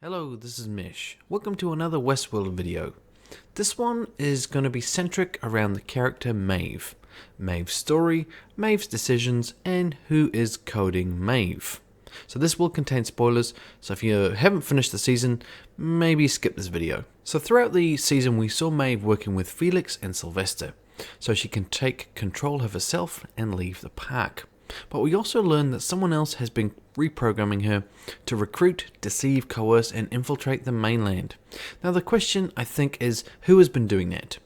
Hello, this is Mish. Welcome to another WestWorld video. This one is going to be centric around the character Maeve. Maeve's story, Maeve's decisions, and who is coding Maeve. So this will contain spoilers, so if you haven't finished the season, maybe skip this video. So throughout the season we saw Maeve working with Felix and Sylvester, so she can take control of herself and leave the park. But we also learned that someone else has been reprogramming her to recruit, deceive, coerce, and infiltrate the mainland. Now the question, I think, is who has been doing that?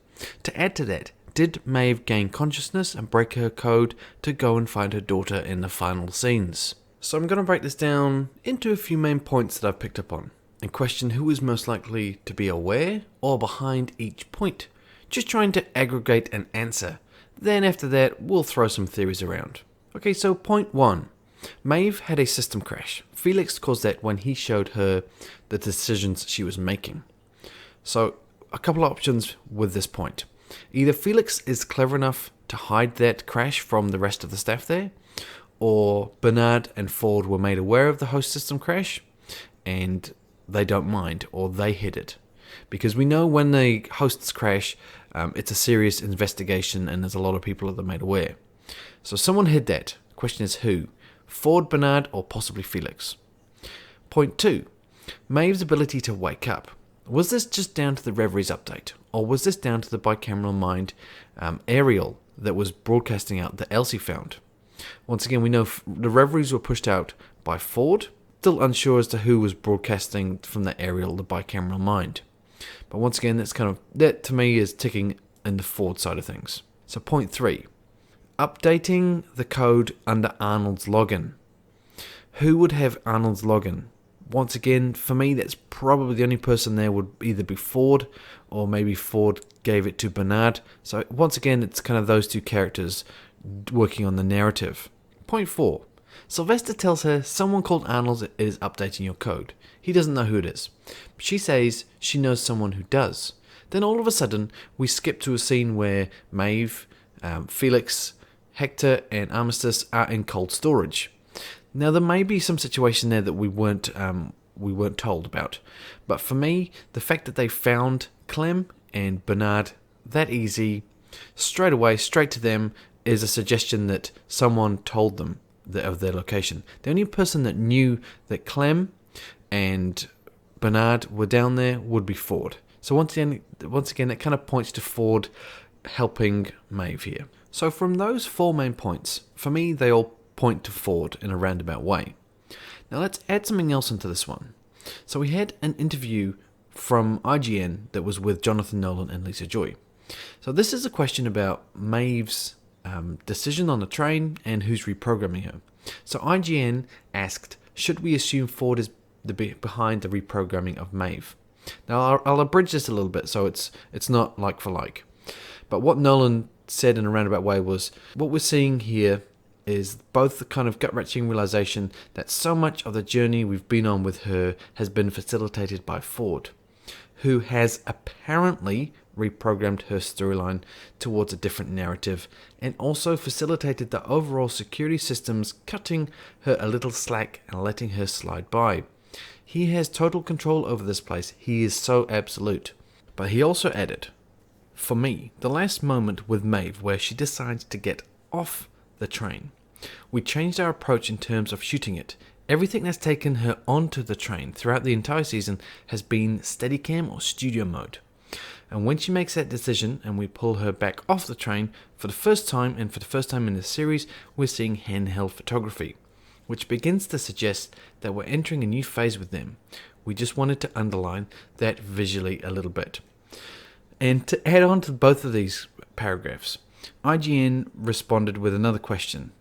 To add to that, did Maeve gain consciousness and break her code to go and find her daughter in the final scenes? So I'm going to break this down into a few main points that I've picked up on, and question who is most likely to be aware or behind each point. Just trying to aggregate an answer. Then after that, we'll throw some theories around. Okay, so point 1. Maeve had a system crash. Felix caused that when he showed her the decisions she was making. So, a couple of options with this point. Either Felix is clever enough to hide that crash from the rest of the staff there, or Bernard and Ford were made aware of the host system crash, and they don't mind, or they hid it. Because we know when the hosts crash, it's a serious investigation and there's a lot of people that are made aware. So someone hid that. The question is who? Ford, Bernard, or possibly Felix? Point 2. Maeve's ability to wake up. Was this just down to the Reveries update? Or was this down to the bicameral mind aerial that was broadcasting out that Elsie found? Once again, we know the Reveries were pushed out by Ford. Still unsure as to who was broadcasting from the aerial, the bicameral mind. But once again, that to me is ticking in the Ford side of things. So point 3. Updating the code under Arnold's login. Who would have Arnold's login? Once again, for me, that's probably the only person there would either be Ford, or maybe Ford gave it to Bernard. So once again, it's kind of those two characters working on the narrative. Point 4. Sylvester tells her someone called Arnold is updating your code. He doesn't know who it is. She says she knows someone who does. Then all of a sudden, we skip to a scene where Maeve, Felix, Hector and Armistice are in cold storage. Now there may be some situation there that we weren't told about, but for me, the fact that they found Clem and Bernard that easy, straight away, straight to them, is a suggestion that someone told them of their location. The only person that knew that Clem and Bernard were down there would be Ford. So once again, it kind of points to Ford helping Maeve here. So from those 4 main points, for me they all point to Ford in a roundabout way. Now let's add something else into this one. So we had an interview from IGN that was with Jonathan Nolan and Lisa Joy. So this is a question about Maeve's decision on the train and who's reprogramming her. So IGN asked, should we assume Ford is behind the reprogramming of Maeve? Now I'll abridge this a little bit so it's not like for like. But what Nolan said in a roundabout way was, what we're seeing here is both the kind of gut-wrenching realization that so much of the journey we've been on with her has been facilitated by Ford, who has apparently reprogrammed her storyline towards a different narrative and also facilitated the overall security systems, cutting her a little slack and letting her slide by. He has total control over this place. He is so absolute. But he also added, for me, the last moment with Maeve where she decides to get off the train. We changed our approach in terms of shooting it. Everything that's taken her onto the train throughout the entire season has been Steadicam or studio mode. And when she makes that decision and we pull her back off the train, for the first time in the series, we're seeing handheld photography, which begins to suggest that we're entering a new phase with them. We just wanted to underline that visually a little bit. And to add on to both of these paragraphs, IGN responded with another question.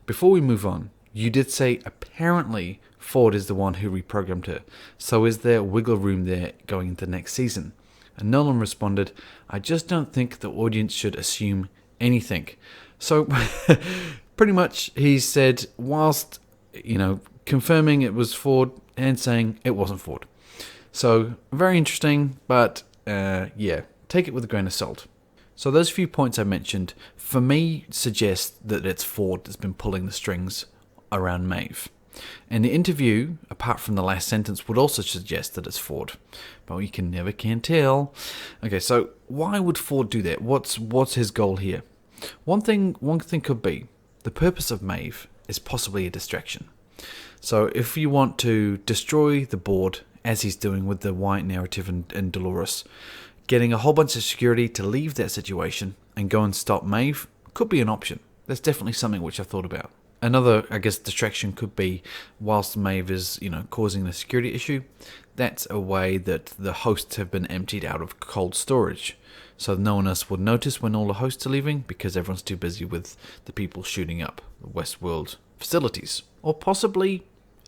Before we move on, you did say apparently Ford is the one who reprogrammed her, so is there wiggle room there going into next season? And Nolan responded, I just don't think the audience should assume anything. So pretty much he said, whilst confirming it was Ford and saying it wasn't Ford. So very interesting, but yeah. Take it with a grain of salt. So those few points I mentioned, for me, suggest that it's Ford that's been pulling the strings around Maeve. And the interview, apart from the last sentence, would also suggest that it's Ford. But you can tell. Okay, so why would Ford do that? What's his goal here? One thing could be the purpose of Maeve is possibly a distraction. So if you want to destroy the board, as he's doing with the white narrative and Dolores, getting a whole bunch of security to leave that situation and go and stop Maeve could be an option. That's definitely something which I've thought about. Another, I guess, distraction could be whilst Maeve is, causing the security issue, that's a way that the hosts have been emptied out of cold storage. So no one else would notice when all the hosts are leaving because everyone's too busy with the people shooting up the WestWorld facilities. Or possibly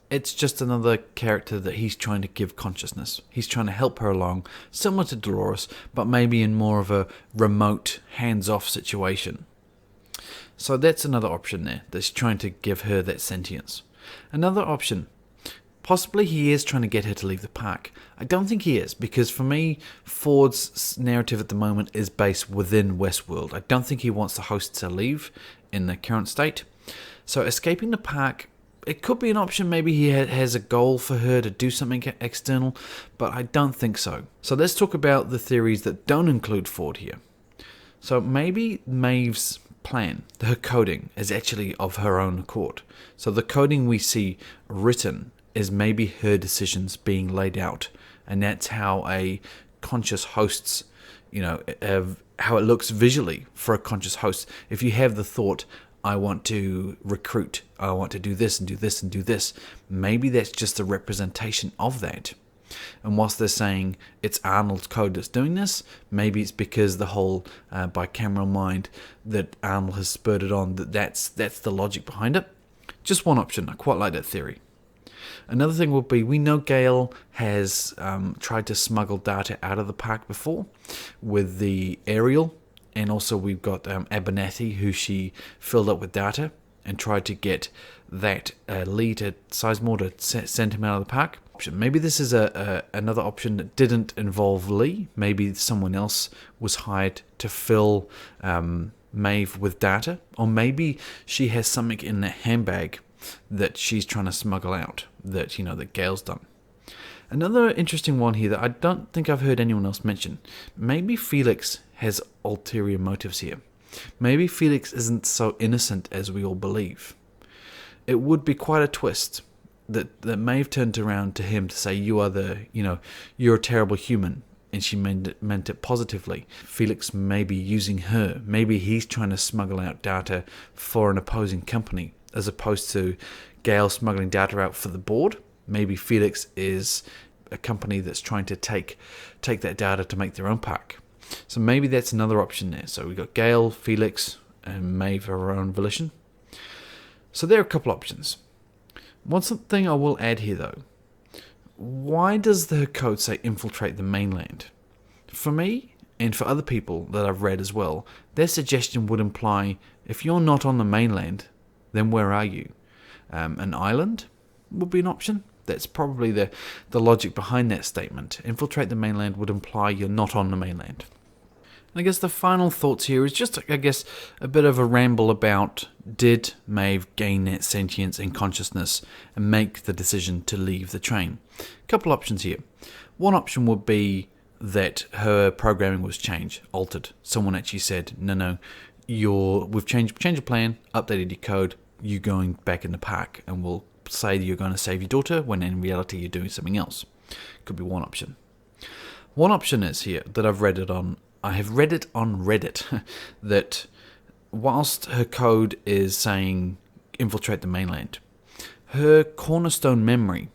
it's just another character that he's trying to give consciousness. He's trying to help her along, similar to Dolores, but maybe in more of a remote, hands-off situation. So that's another option there, that's trying to give her that sentience. Another option, possibly he is trying to get her to leave the park. I don't think he is, because for me, Ford's narrative at the moment is based within WestWorld. I don't think he wants the hosts to leave in the current state. So escaping the park, it could be an option. Maybe he has a goal for her to do something external, but I don't think so. So let's talk about the theories that don't include Ford here. So maybe Maeve's plan, her coding, is actually of her own accord. So the coding we see written is maybe her decisions being laid out, and that's how a conscious host's, how it looks visually for a conscious host. If you have the thought, I want to recruit, I want to do this and do this and do this, maybe that's just a representation of that. And whilst they're saying it's Arnold's code that's doing this, maybe it's because the whole bicameral mind that Arnold has spurred it on, that's the logic behind it. Just one option. I quite like that theory. Another thing would be, we know Gale has tried to smuggle data out of the park before with the aerial, and also we've got Abernathy, who she filled up with data and tried to get that Lee to Sizemore to send him out of the park. Maybe this is another option that didn't involve Lee. Maybe someone else was hired to fill Maeve with data, or maybe she has something in that handbag that she's trying to smuggle out that that Gale's done. Another interesting one here that I don't think I've heard anyone else mention. Maybe Felix has ulterior motives here. Maybe Felix isn't so innocent as we all believe. It would be quite a twist that Maeve turned around to him to say, you are you're a terrible human, and she meant it positively. Felix may be using her. Maybe he's trying to smuggle out data for an opposing company, as opposed to Gale smuggling data out for the board. Maybe Felix is a company that's trying to take that data to make their own park. So maybe that's another option there. So we've got Gale, Felix, and Maeve of her own volition. So there are a couple options. One thing I will add here though, why does the code say infiltrate the mainland? For me, and for other people that I've read as well, their suggestion would imply, if you're not on the mainland, then where are you? An island would be an option. That's probably the logic behind that statement. Infiltrate the mainland would imply you're not on the mainland. I guess the final thoughts here is just, I guess, a bit of a ramble about, did Maeve gain that sentience and consciousness and make the decision to leave the train? A couple options here. One option would be that her programming was changed, altered. Someone actually said, no, we've changed your plan, updated your code, you going back in the park, and we'll say you're going to save your daughter when in reality you're doing something else. Could be one option. One option is here that I have read it on Reddit that whilst her code is saying infiltrate the mainland, her cornerstone memory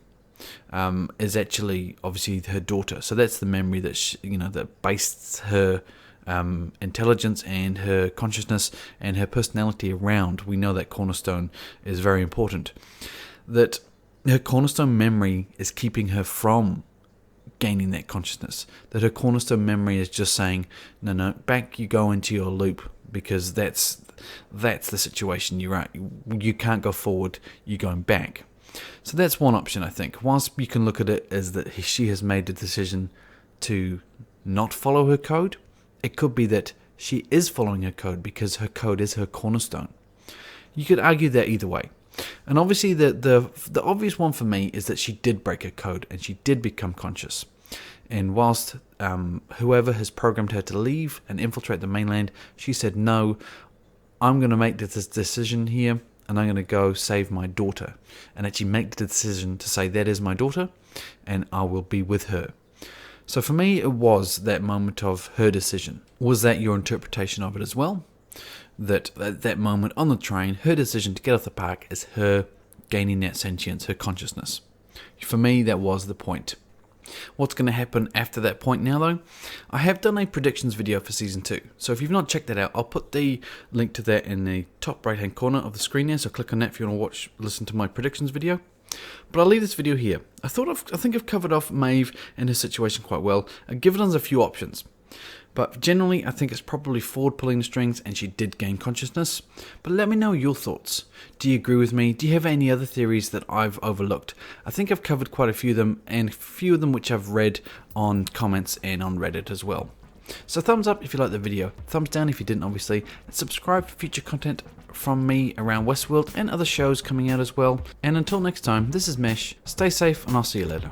is actually obviously her daughter. So that's the memory that that based her intelligence and her consciousness and her personality around. We know that cornerstone is very important. That her cornerstone memory is keeping her from gaining that consciousness. That her cornerstone memory is just saying, no, back you go into your loop, because that's the situation you're at. You can't go forward, you're going back. So that's one option, I think. Whilst you can look at it as that she has made the decision to not follow her code, it could be that she is following her code because her code is her cornerstone. You could argue that either way. And obviously the obvious one for me is that she did break her code and she did become conscious. And whilst whoever has programmed her to leave and infiltrate the mainland, she said, no, I'm going to make this decision here and I'm going to go save my daughter. And actually make the decision to say that is my daughter and I will be with her. So for me, it was that moment of her decision. Was that your interpretation of it as well? That at that moment on the train, her decision to get off the park is her gaining that sentience, her consciousness. For me, that was the point. What's going to happen after that point now though? I have done a predictions video for Season 2. So if you've not checked that out, I'll put the link to that in the top right hand corner of the screen there. So click on that if you want to listen to my predictions video. But I'll leave this video here. I think I've covered off Maeve and her situation quite well. I've given us a few options. But generally, I think it's probably Ford pulling the strings and she did gain consciousness. But let me know your thoughts. Do you agree with me? Do you have any other theories that I've overlooked? I think I've covered quite a few of them, and a few of them which I've read on comments and on Reddit as well. So thumbs up if you liked the video, thumbs down if you didn't obviously, and subscribe for future content from me around WestWorld and other shows coming out as well. And until next time, this is Mesh, stay safe and I'll see you later.